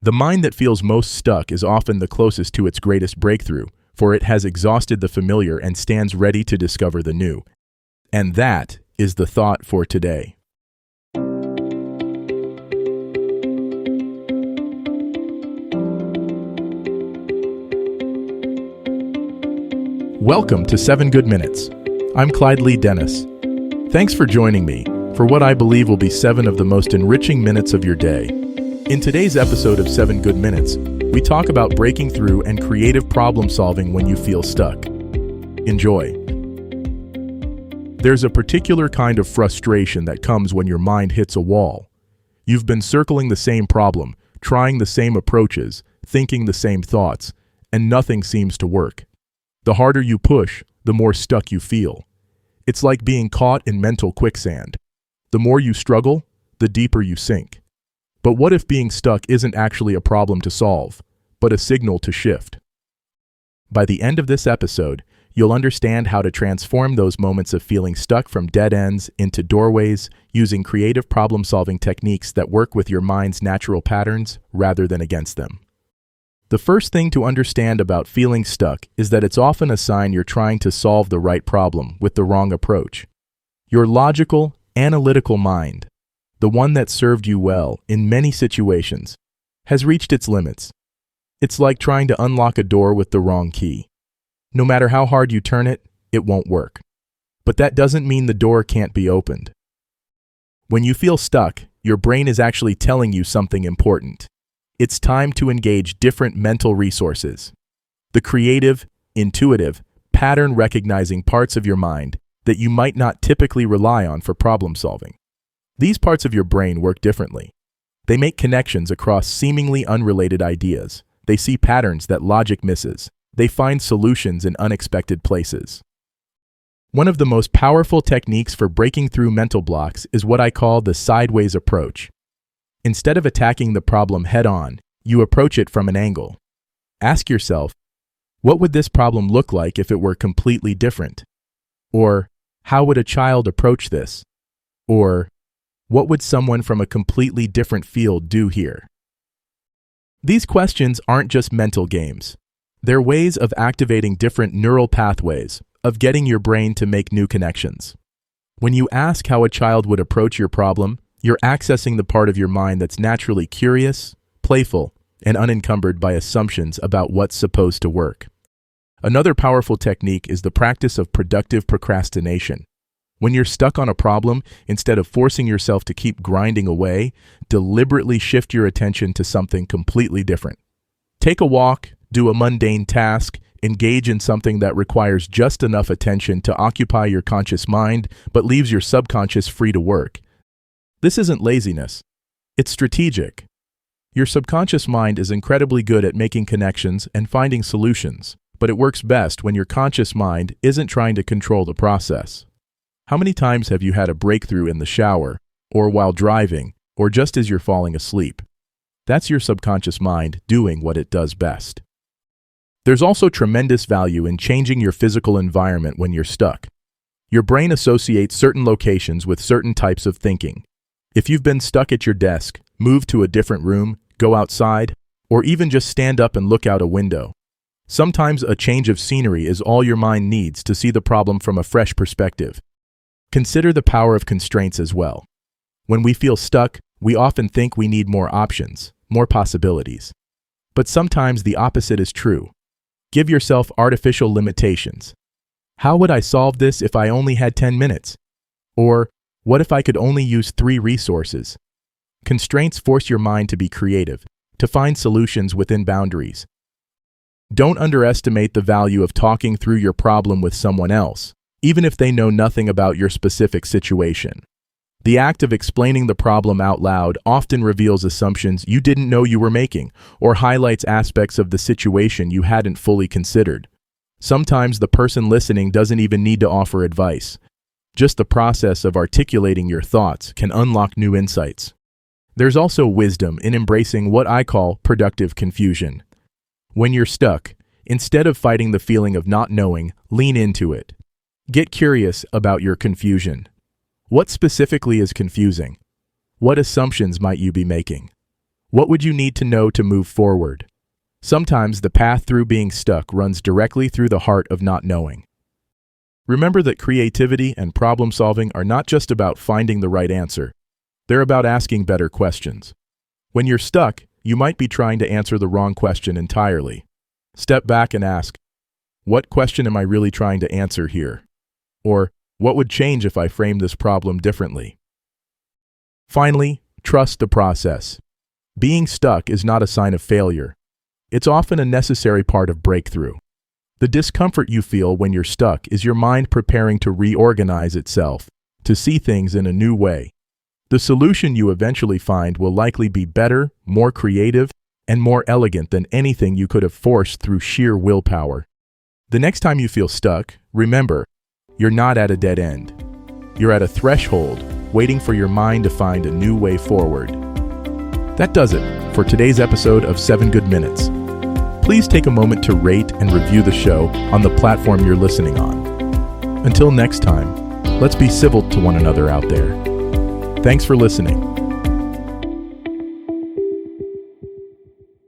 The mind that feels most stuck is often the closest to its greatest breakthrough, for it has exhausted the familiar and stands ready to discover the new. And that is the thought for today. Welcome to 7 Good Minutes. I'm Clyde Lee Dennis. Thanks for joining me for what I believe will be 7 of the most enriching minutes of your day. In today's episode of 7 Good Minutes, we talk about breaking through and creative problem solving when you feel stuck. Enjoy. There's a particular kind of frustration that comes when your mind hits a wall. You've been circling the same problem, trying the same approaches, thinking the same thoughts, and nothing seems to work. The harder you push, the more stuck you feel. It's like being caught in mental quicksand. The more you struggle, the deeper you sink. But what if being stuck isn't actually a problem to solve, but a signal to shift? By the end of this episode, you'll understand how to transform those moments of feeling stuck from dead ends into doorways using creative problem-solving techniques that work with your mind's natural patterns rather than against them. The first thing to understand about feeling stuck is that it's often a sign you're trying to solve the right problem with the wrong approach. Your logical, analytical mind, the one that served you well in many situations, has reached its limits. It's like trying to unlock a door with the wrong key. No matter how hard you turn it, it won't work. But that doesn't mean the door can't be opened. When you feel stuck, your brain is actually telling you something important. It's time to engage different mental resources. The creative, intuitive, pattern-recognizing parts of your mind that you might not typically rely on for problem solving. These parts of your brain work differently. They make connections across seemingly unrelated ideas. They see patterns that logic misses. They find solutions in unexpected places. One of the most powerful techniques for breaking through mental blocks is what I call the sideways approach. Instead of attacking the problem head-on, you approach it from an angle. Ask yourself, what would this problem look like if it were completely different? Or, how would a child approach this? Or, what would someone from a completely different field do here? These questions aren't just mental games. They're ways of activating different neural pathways, of getting your brain to make new connections. When you ask how a child would approach your problem, you're accessing the part of your mind that's naturally curious, playful, and unencumbered by assumptions about what's supposed to work. Another powerful technique is the practice of productive procrastination. When you're stuck on a problem, instead of forcing yourself to keep grinding away, deliberately shift your attention to something completely different. Take a walk, do a mundane task, engage in something that requires just enough attention to occupy your conscious mind, but leaves your subconscious free to work. This isn't laziness. It's strategic. Your subconscious mind is incredibly good at making connections and finding solutions, but it works best when your conscious mind isn't trying to control the process. How many times have you had a breakthrough in the shower, or while driving, or just as you're falling asleep? That's your subconscious mind doing what it does best. There's also tremendous value in changing your physical environment when you're stuck. Your brain associates certain locations with certain types of thinking. If you've been stuck at your desk, move to a different room, go outside, or even just stand up and look out a window. Sometimes a change of scenery is all your mind needs to see the problem from a fresh perspective. Consider the power of constraints as well. When we feel stuck, we often think we need more options, more possibilities. But sometimes the opposite is true. Give yourself artificial limitations. How would I solve this if I only had 10 minutes? Or, what if I could only use 3 resources? Constraints force your mind to be creative, to find solutions within boundaries. Don't underestimate the value of talking through your problem with someone else, even if they know nothing about your specific situation. The act of explaining the problem out loud often reveals assumptions you didn't know you were making, or highlights aspects of the situation you hadn't fully considered. Sometimes the person listening doesn't even need to offer advice. Just the process of articulating your thoughts can unlock new insights. There's also wisdom in embracing what I call productive confusion. When you're stuck, instead of fighting the feeling of not knowing, lean into it. Get curious about your confusion. What specifically is confusing? What assumptions might you be making? What would you need to know to move forward? Sometimes the path through being stuck runs directly through the heart of not knowing. Remember that creativity and problem solving are not just about finding the right answer. They're about asking better questions. When you're stuck, you might be trying to answer the wrong question entirely. Step back and ask, what question am I really trying to answer here? Or, what would change if I framed this problem differently? Finally, trust the process. Being stuck is not a sign of failure. It's often a necessary part of breakthrough. The discomfort you feel when you're stuck is your mind preparing to reorganize itself, to see things in a new way. The solution you eventually find will likely be better, more creative, and more elegant than anything you could have forced through sheer willpower. The next time you feel stuck, remember, you're not at a dead end. You're at a threshold, waiting for your mind to find a new way forward. That does it for today's episode of 7 Good Minutes. Please take a moment to rate and review the show on the platform you're listening on. Until next time, let's be civil to one another out there. Thanks for listening.